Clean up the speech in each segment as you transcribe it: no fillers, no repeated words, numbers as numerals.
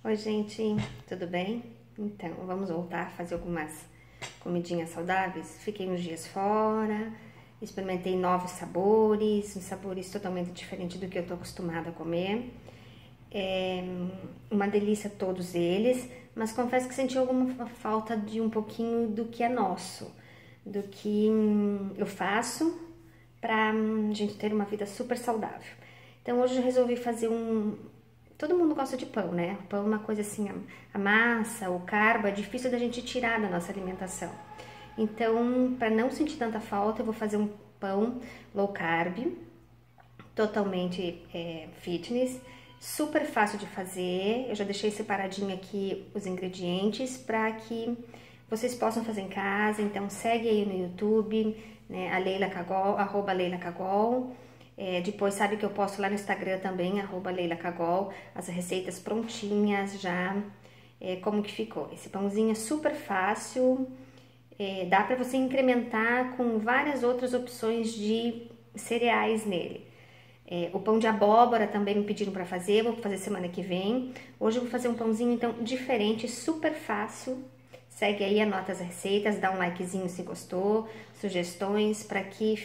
Oi, gente, tudo bem? Então, vamos voltar a fazer algumas comidinhas saudáveis. Fiquei uns dias fora, experimentei novos sabores, uns sabores totalmente diferentes do que eu tô acostumada a comer. É uma delícia todos eles, mas confesso que senti alguma falta de um pouquinho do que é nosso, do que eu faço pra gente ter uma vida super saudável. Então, hoje eu resolvi fazer Todo mundo gosta de pão, né? O pão é uma coisa assim, a massa, o carbo, é difícil da gente tirar da nossa alimentação. Então, para não sentir tanta falta, eu vou fazer um pão low carb, totalmente fitness, super fácil de fazer. Eu já deixei separadinho aqui os ingredientes para que vocês possam fazer em casa. Então, segue aí no YouTube, né? A Leila Cagol, @LeilaCagol. Depois sabe que eu posto lá no Instagram também, @LeilaCagol, as receitas prontinhas já, como que ficou. Esse pãozinho é super fácil, dá pra você incrementar com várias outras opções de cereais nele. O pão de abóbora também me pediram pra fazer, vou fazer semana que vem. Hoje eu vou fazer um pãozinho então diferente, super fácil. Segue aí, anota as receitas, dá um likezinho se gostou, sugestões para que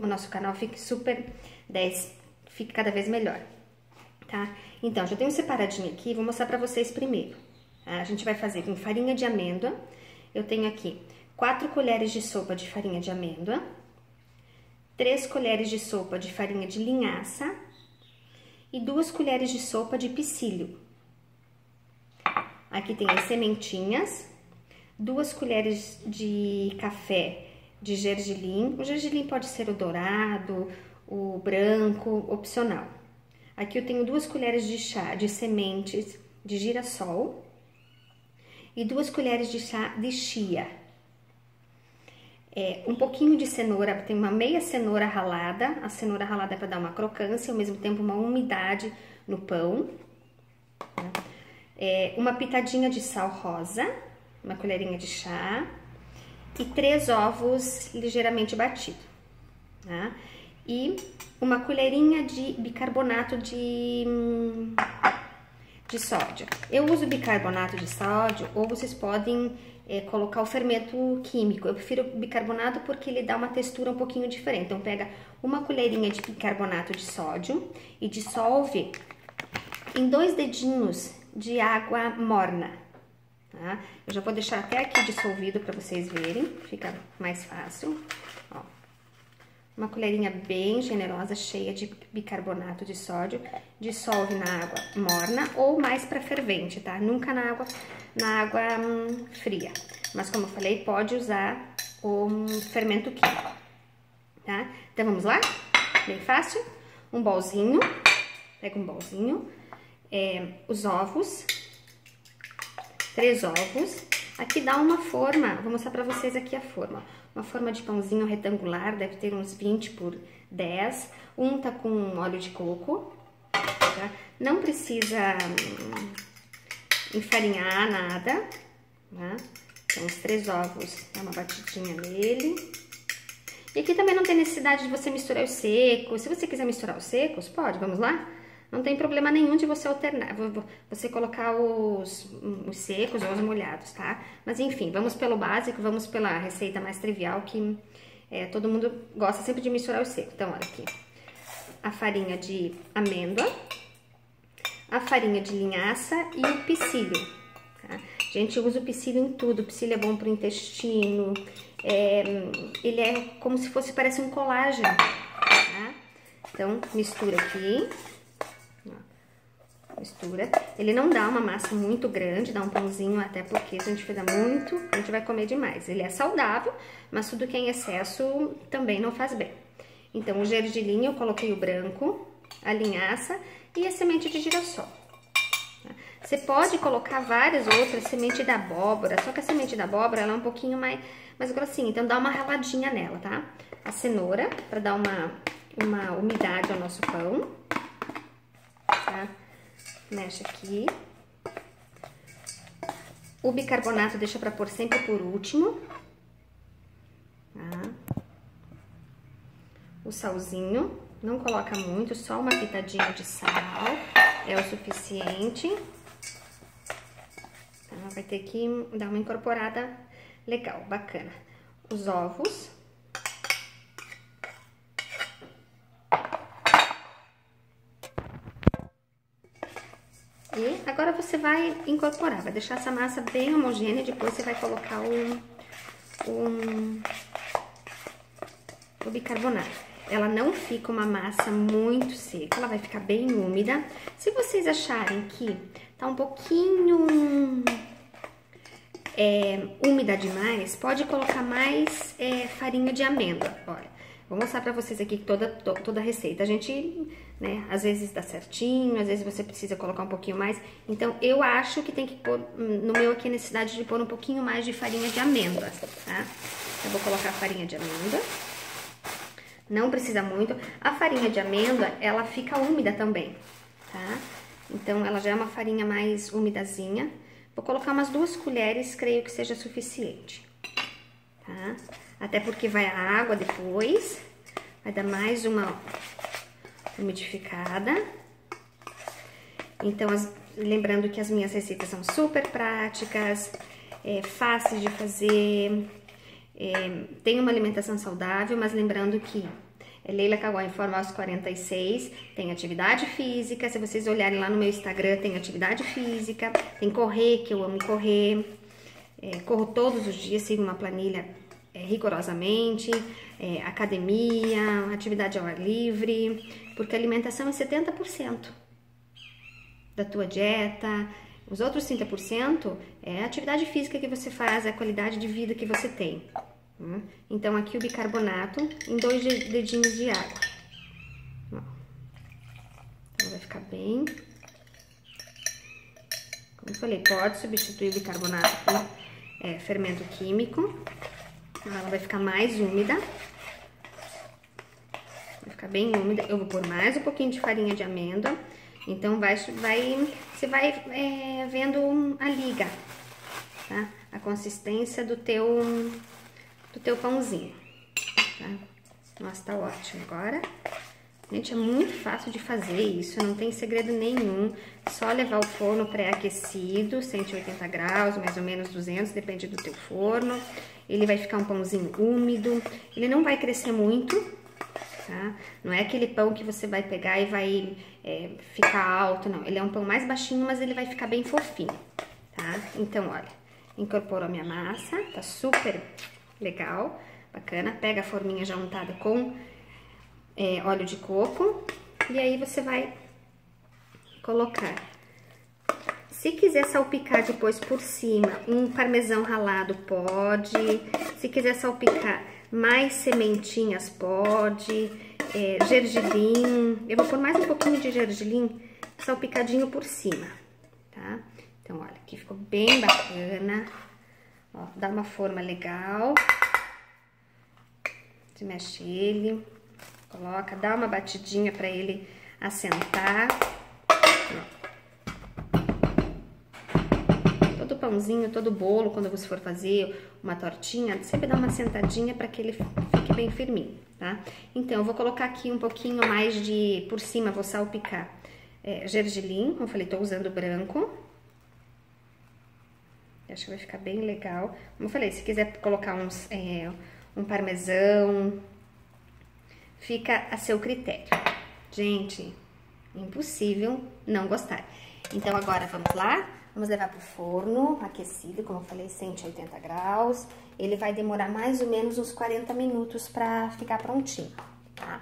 o nosso canal fique fique cada vez melhor, tá? Então, já tenho separadinho aqui, vou mostrar para vocês primeiro. Tá? A gente vai fazer com farinha de amêndoa. Eu tenho aqui 4 colheres de sopa de farinha de amêndoa, 3 colheres de sopa de farinha de linhaça e 2 colheres de sopa de psyllium. Aqui tem as sementinhas, 2 colheres de café de gergelim. O gergelim pode ser o dourado, o branco, opcional. Aqui eu tenho 2 colheres de chá de sementes de girassol e 2 colheres de chá de chia. Um pouquinho de cenoura, tem uma meia cenoura ralada. A cenoura ralada é para dar uma crocância, ao mesmo tempo uma umidade no pão. Uma pitadinha de sal rosa, uma colherinha de chá e 3 ovos ligeiramente batidos, tá? E uma colherinha de bicarbonato de sódio. Eu uso bicarbonato de sódio ou vocês podem colocar o fermento químico. Eu prefiro bicarbonato porque ele dá uma textura um pouquinho diferente. Então, pega uma colherinha de bicarbonato de sódio e dissolve em 2 dedinhos de água morna. Tá? Eu já vou deixar até aqui dissolvido para vocês verem, fica mais fácil. Ó, uma colherinha bem generosa, cheia de bicarbonato de sódio, dissolve na água morna ou mais para fervente, tá? Nunca na água fria. Mas como eu falei, pode usar o fermento químico, tá? Então vamos lá? Bem fácil. Um bolzinho, pega um bolzinho, os ovos. 3 ovos. Aqui dá uma forma, vou mostrar pra vocês aqui a forma. Uma forma de pãozinho retangular, deve ter uns 20 por 10. Unta com óleo de coco, tá? Não precisa enfarinhar nada, tá? Então, os 3 ovos, dá uma batidinha nele. E aqui também não tem necessidade de você misturar os secos. Se você quiser misturar os secos, pode, vamos lá? Não tem problema nenhum de você alternar, você colocar os secos ou os molhados, tá? Mas enfim, vamos pelo básico, vamos pela receita mais trivial que todo mundo gosta sempre de misturar os secos. Então, olha aqui, a farinha de amêndoa, a farinha de linhaça e o psyllium, tá? Gente, usa o psyllium em tudo, o psyllium é bom pro intestino, ele é como se fosse, parece um colágeno, tá? Então, mistura aqui. Mistura. Ele não dá uma massa muito grande, dá um pãozinho, até porque se a gente fizer muito, a gente vai comer demais. Ele é saudável, mas tudo que é em excesso também não faz bem. Então, o gergelim eu coloquei o branco, a linhaça e a semente de girassol. Você pode colocar várias outras, semente da abóbora, só que a semente da abóbora ela é um pouquinho mais grossinha, então dá uma raladinha nela, tá? A cenoura, para dar uma umidade ao nosso pão, tá? Mexe aqui. O bicarbonato deixa pra pôr sempre por último. Tá? O salzinho, não coloca muito, só uma pitadinha de sal é o suficiente. Ela vai ter que dar uma incorporada legal, bacana. Os ovos. E agora você vai incorporar, vai deixar essa massa bem homogênea, depois você vai colocar o bicarbonato. Ela não fica uma massa muito seca, ela vai ficar bem úmida. Se vocês acharem que tá um pouquinho úmida demais, pode colocar mais farinha de amêndoa. Olha, vou mostrar pra vocês aqui toda a receita. A gente, né, às vezes dá certinho, às vezes você precisa colocar um pouquinho mais. Então, eu acho que tem que pôr, no meu aqui, a necessidade de pôr um pouquinho mais de farinha de amêndoa, tá? Eu vou colocar a farinha de amêndoa. Não precisa muito. A farinha de amêndoa, ela fica úmida também, tá? Então, ela já é uma farinha mais umidazinha. Vou colocar umas 2 colheres, creio que seja suficiente, tá? Até porque vai a água depois, vai dar mais uma umidificada. Então, lembrando que as minhas receitas são super práticas, fáceis de fazer, tem uma alimentação saudável, mas lembrando que Leila Kawai Informa aos 46, tem atividade física, se vocês olharem lá no meu Instagram, tem atividade física, tem correr, que eu amo correr, corro todos os dias, sigo uma planilha rigorosamente, academia, atividade ao ar livre, porque a alimentação é 70% da tua dieta, os outros 30% é a atividade física que você faz, é a qualidade de vida que você tem. Então, aqui o bicarbonato em 2 dedinhos de água. Então, vai ficar bem. Como eu falei, pode substituir o bicarbonato por fermento químico. Ela vai ficar mais úmida. Vai ficar bem úmida. Eu vou pôr mais um pouquinho de farinha de amêndoa. Então, você vai vendo a liga, tá? A consistência do teu pãozinho, tá? Nossa, tá ótimo agora. Gente, é muito fácil de fazer isso, não tem segredo nenhum. Só levar o forno pré-aquecido, 180 graus, mais ou menos 200, depende do teu forno. Ele vai ficar um pãozinho úmido, ele não vai crescer muito, tá? Não é aquele pão que você vai pegar e vai ficar alto, não. Ele é um pão mais baixinho, mas ele vai ficar bem fofinho, tá? Então, olha, incorporou a minha massa, tá super legal, bacana. Pega a forminha já untada com óleo de coco e aí você vai colocar. Se quiser salpicar depois por cima um parmesão ralado, pode. Se quiser salpicar mais sementinhas, pode. Gergelim, eu vou pôr mais um pouquinho de gergelim salpicadinho por cima, tá? Então, olha, aqui ficou bem bacana. Ó, dá uma forma legal. Você mexe ele, coloca, dá uma batidinha pra ele assentar. Todo pãozinho, todo bolo, quando você for fazer uma tortinha, sempre dá uma sentadinha pra que ele fique bem firminho, tá? Então, eu vou colocar aqui um pouquinho mais por cima, vou salpicar gergelim, como eu falei, tô usando branco. Acho que vai ficar bem legal. Como eu falei, se quiser colocar um parmesão, fica a seu critério. Gente, impossível não gostar. Então, agora vamos lá. Vamos levar pro forno aquecido, como eu falei, 180 graus. Ele vai demorar mais ou menos uns 40 minutos pra ficar prontinho, tá?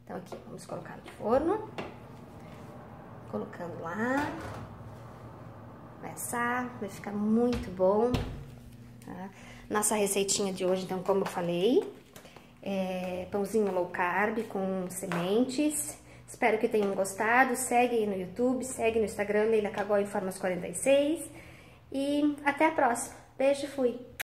Então, aqui, vamos colocar no forno. Colocando lá. Vai assar, vai ficar muito bom, tá? Nossa receitinha de hoje, então, como eu falei, pãozinho low carb com sementes. Espero que tenham gostado. Segue aí no YouTube, segue no Instagram, Leila Kawai Informa aos 46. E até a próxima. Beijo, fui!